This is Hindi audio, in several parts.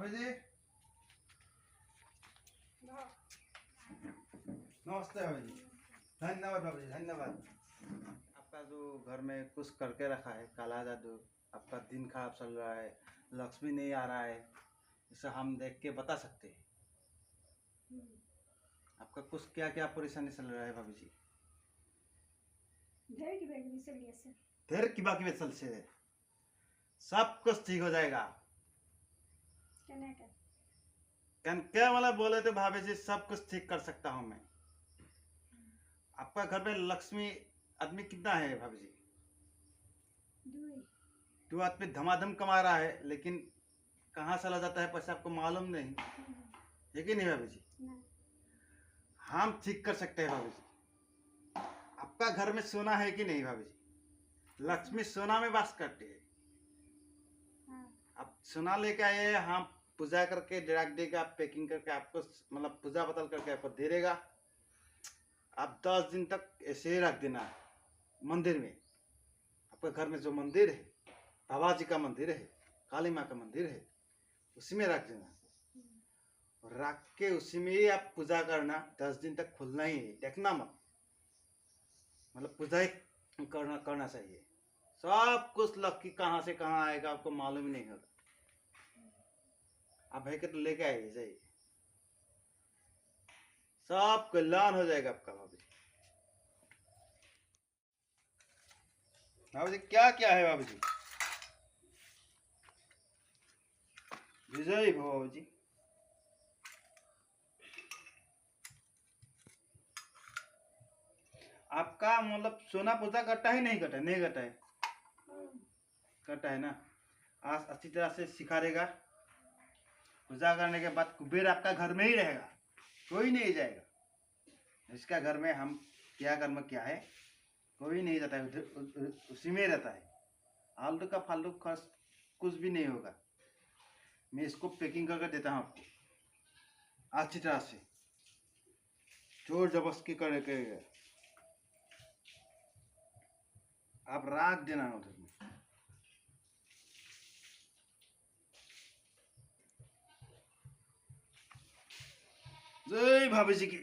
भाभी जी नमस्ते भाभी जी। धन्यवाद भाभी जी, धन्यवाद। आपका जो घर में कुछ करके रखा है काला जादू, आपका दिन खराब चल रहा है, लक्ष्मी नहीं आ रहा है, इसे हम देख के बता सकते हैं। आपका कुछ क्या क्या परेशानी चल रहा है भाभी जी? ढेर की बाकी में चल से सब कुछ ठीक हो जाएगा। क्या वाला बोले थे भाभी जी, सब कुछ ठीक कर सकता हूँ मैं। आपका घर में लक्ष्मी आदमी कितना है भाभी जी? दो आदमी धमाधम कमा रहा है, लेकिन कहाँ चला जाता है पैसा आपको मालूम नहीं है कि नहीं भाभी जी? हम ठीक कर सकते हैं भाभी जी। आपका घर में सोना है कि नहीं भाभी जी? लक्ष्मी सोना में वास करती है। आप सोना लेके आए, हम पूजा करके रख देगा, पैकिंग करके आपको मतलब पूजा बदल करके आपको दे देगा। आप 10 दिन तक ऐसे ही रख देना मंदिर में। आपका घर में जो मंदिर है, बाबा जी का मंदिर है, काली माँ का मंदिर है, उसी में रख देना। और रख के उसी में ही आप पूजा करना। 10 दिन तक खुलना ही है, देखना मत। मतलब पूजा ही करना चाहिए। सब कुछ लक्की कहाँ से कहाँ आएगा आपको मालूम ही नहीं होगा। आप है कि तो लेके आइए, जाइए, सब कल्याण हो जाएगा आपका भाभी। भाभी जी क्या क्या है भाभी जी? विजय भाभी जी, आपका मतलब सोना पूजा करता है नहीं करता है? नहीं करता है, करता है ना। आज अच्छी तरह से सिखा देगा। पूजा करने के बाद कुबेर आपका घर में ही रहेगा, कोई नहीं जाएगा। इसका घर में हम क्या कर्म क्या है, कोई नहीं जाता है, उसी में रहता है। आलतू का फालतू खर्च कुछ भी नहीं होगा। मैं इसको पैकिंग करके देता हूँ आपको अच्छी तरह से, जोर जबरदस्ती करके आप राख देना उधर में। जय भाभी जी की।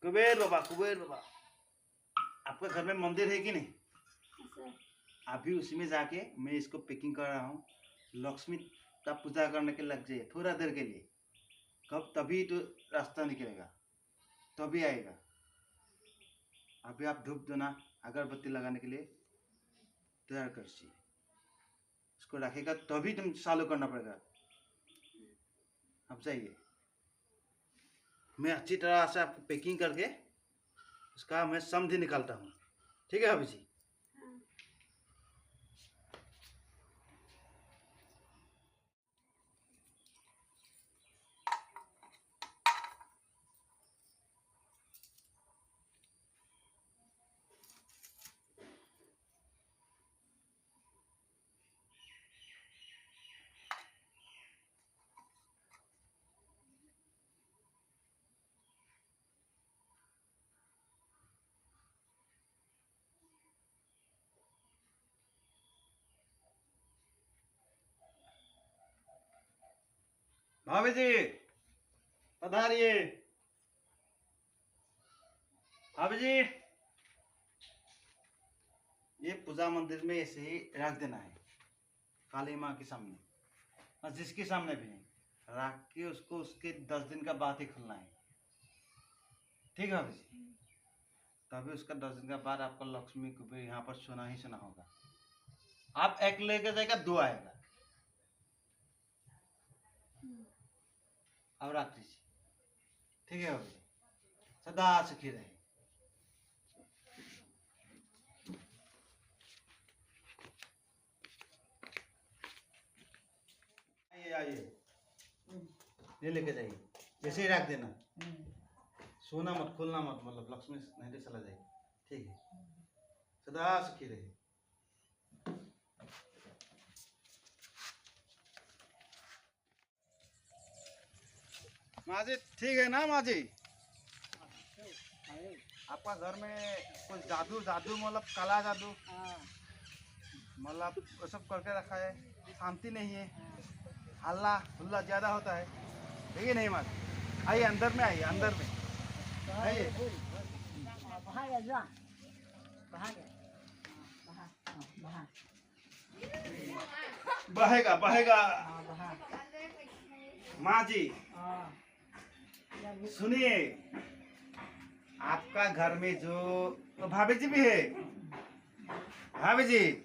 कुबेर बाबा, कुबेर बाबा। आपका घर में मंदिर है कि नहीं? अभी उसी में जाके मैं इसको पैकिंग कर रहा हूँ। लक्ष्मी का पूजा करने के लग जाइए थोड़ा देर के लिए। कब तभी तो रास्ता निकलेगा, तभी आएगा। अभी आप धूप देना, अगरबत्ती लगाने के लिए तैयार कर लीजिए। इसको रखेगा तभी तुम चालू करना पड़ेगा। अब जाइए, मैं अच्छी तरह से आपको पैकिंग करके इसका मैं समझी निकालता हूँ। ठीक है भाभी जी? भाभी जी पधारिए। भाभी जी, ये पूजा मंदिर में ऐसे ही रख देना है, काली माँ के सामने, और जिसके सामने भी नहीं, रख के उसको उसके 10 दिन का बाद ही खुलना है। ठीक है भाभी जी? तभी उसका 10 दिन का बाद आपको लक्ष्मी को भी यहाँ पर सुना ही सुना होगा। आप एक लेके जाएगा, 2 आएगा। अब रख दीजिए। ठीक है भाभी जी? सदा सुखी रहे। आइए आइए, ये लेके जाइए, ऐसे ही रख देना। सोना मत, खोलना मत, मतलब लक्ष्मी नहीं तो चला जाएगी। ठीक है, सदा सुखी रहे। माँ जी ठीक है ना माँ जी? आपका घर में कुछ जादू जादू मतलब काला जादू मतलब वो सब करके रखा है, शांति नहीं है। हल्ला हुल्ला ज्यादा होता है, ठीक है नहीं मत आइए अंदर में, आइए अंदर में आइए। बहेगा बहेगा। माँ जी सुनिए, आपका घर में जो तो भाभी जी भी है, भाभी जी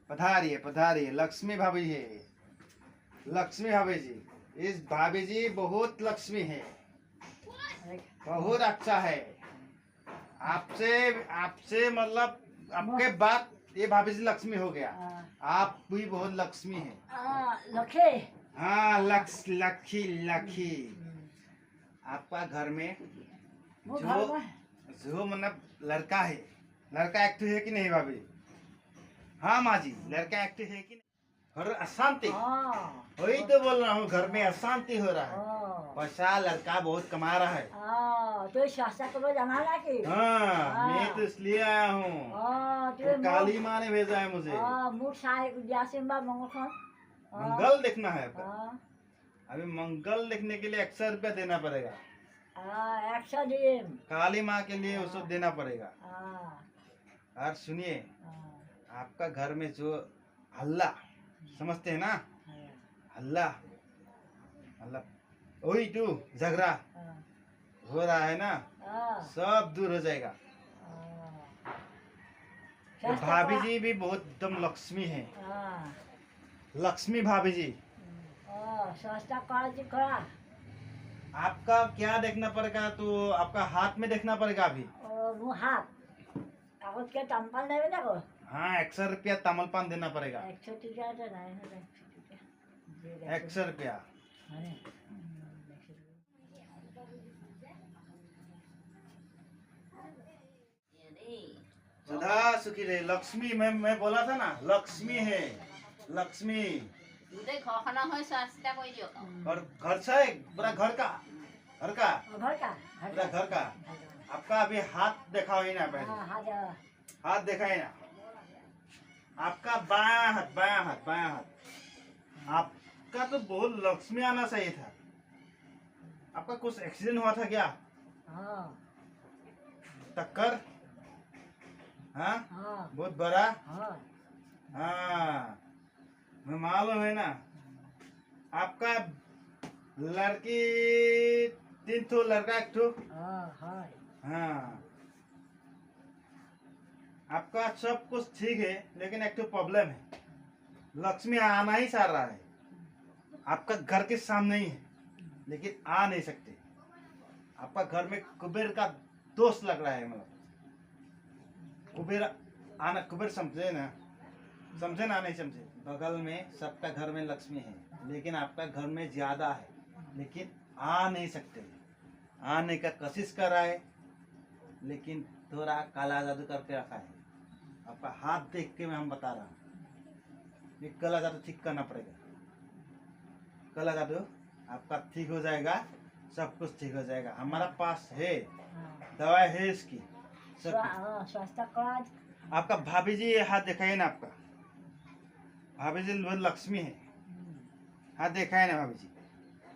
पधारिए पधारिए, लक्ष्मी भाभी है, लक्ष्मी भाभी जी। इस भाभी जी बहुत लक्ष्मी है, बहुत अच्छा है। आपसे आपसे मतलब आपके बाद ये भाभी जी लक्ष्मी हो गया। आप भी बहुत लक्ष्मी है। लखे हाँ लखी लखी। आपका घर में जो जो मतलब लड़का है, लड़का एक्टिव है कि नहीं भाभी? हाँ माँ जी, लड़का एक्टिव है कि नहीं? घर अशांति, वही तो बोल रहा हूँ, घर में अशांति हो रहा है। पैसा लड़का बहुत कमा रहा है। तो शास्त्र को जाना ना कि मैं तो इसलिए आया हूँ, तो काली माँ ने भेजा है मुझे। मंगल देखना है आपका। अभी मंगल देखने के लिए 100 रुपया देना पड़ेगा। 100 दिन काली माँ के लिए उसको देना पड़ेगा। और सुनिए, आपका घर में जो हल्ला, समझते हैं ना, हल्ला मतलब वही तो झगड़ा हो रहा है ना, सब दूर हो जाएगा। तो भाभी जी भी बहुत एकदम लक्ष्मी है, लक्ष्मी भाभी जी। आपका क्या देखना पड़ेगा? तो आपका हाथ में देखना पड़ेगा अभी। हाथ क्या तमपल नहीं देखो। हाँ 100 रुपया तमल पान देना पड़ेगा। 100 रुपया। सदा सुखी रहे लक्ष्मी। मैं बोला था ना, लक्ष्मी है, लक्ष्मी। और घर से पूरा घर का पूरा घर का। आपका अभी हाथ देखा ही ना, पहले हाथ देखा ही ना। आपका बायां हाथ, बायां हाथ, बायां हाथ। आपका तो बहुत लक्ष्मी आना चाहिए था। आपका कुछ एक्सीडेंट हुआ था क्या? टक्कर? हाँ बहुत बड़ा। हाँ मैं मालूम है ना। आपका लड़की 3 ठो, लड़का 1 ठो। हाँ आपका सब कुछ ठीक है, लेकिन एक तो प्रॉब्लम है, लक्ष्मी आना ही चाह रहा है। आपका घर के सामने ही है, लेकिन आ नहीं सकते। आपका घर में कुबेर का दोष लग रहा है। मतलब कुबेर आना, कुबेर समझे ना, समझे ना नहीं समझे? बगल में सबका घर में लक्ष्मी है, लेकिन आपका घर में ज्यादा है, लेकिन आ नहीं सकते। आने का कोशिश कर रहा है, लेकिन थोड़ा काला जादू करके रखा है। आपका हाथ देख के मैं हम बता रहा हूँ, ये काला जादू ठीक करना पड़ेगा। काला जादू आपका ठीक हो जाएगा, सब कुछ ठीक हो जाएगा। हमारा पास है, दवाई है इसकी सब। आपका भाभी जी हाथ देखा है ना, आपका भाभी जी बहुत लक्ष्मी है, हाथ देखा है ना भाभी जी,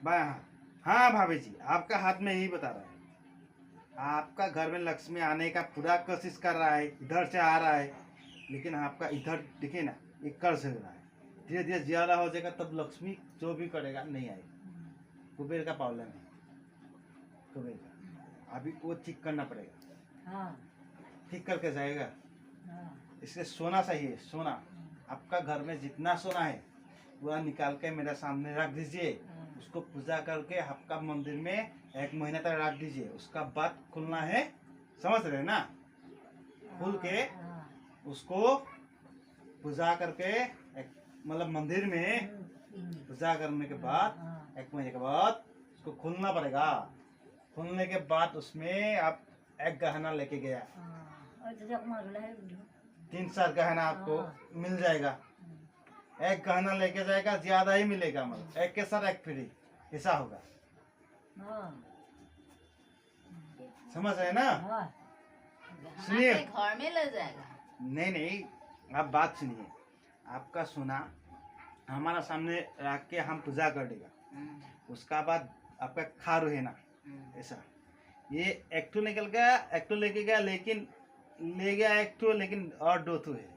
बायां हाथ। हाँ भाभी जी, आपका हाथ में यही बता रहा है। आपका घर में लक्ष्मी आने का पूरा कोशिश कर रहा है, इधर से आ रहा है, लेकिन आपका इधर दिखे ना, ये कर से रहा है। धीरे धीरे ज्यादा हो जाएगा, तब लक्ष्मी जो भी करेगा नहीं आएगा। कुबेर का प्रॉब्लम है, कुबेर का अभी वो ठीक करना पड़ेगा। ठीक करके जाएगा। इसलिए सोना चाहिए, सोना। आपका घर में जितना सोना है पूरा निकाल के मेरे सामने रख दीजिए। उसको पूजा करके आपका मंदिर में 1 महीना तक रख दीजिए। उसका बाद खुलना है, समझ रहे ना? खुल के उसको पूजा करके मतलब मंदिर में पूजा करने के बाद 1 महीने के बाद उसको खोलना पड़ेगा। खोलने के बाद उसमें आप एक गहना लेके गया, 3-4 गहना आपको मिल जाएगा। एक गहना लेके जाएगा, ज्यादा ही मिलेगा, मतलब एक के साथ एक फ्री, ऐसा होगा। समझ रहे ना? सुनिए, घर में ले जाएगा। नहीं नहीं, आप बात सुनिए। आपका सोना हमारा सामने रख के हम पूजा कर देगा। उसका बाद आपका खारू है ना, ऐसा ये एक ठो निकल गया, एक ठो लेके गया, लेकिन ले गया एक ठो, लेकिन और दो ठो है,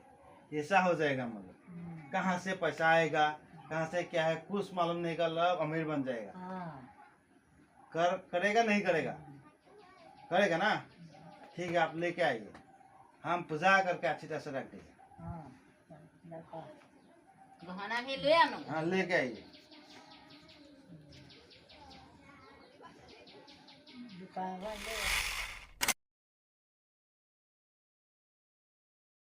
ऐसा हो जाएगा। मतलब कहाँ से पैसा आएगा, कहाँ से क्या है कुछ मालूम नहीं, कर अमीर बन जाएगा। करेगा नहीं करेगा? करेगा ना? ठीक है, आप लेके आइए, हम पूजा करके अच्छी तरह से रख देंगे। गहना भी ले आनो। हाँ, लेके आइए। दुकान बंद है।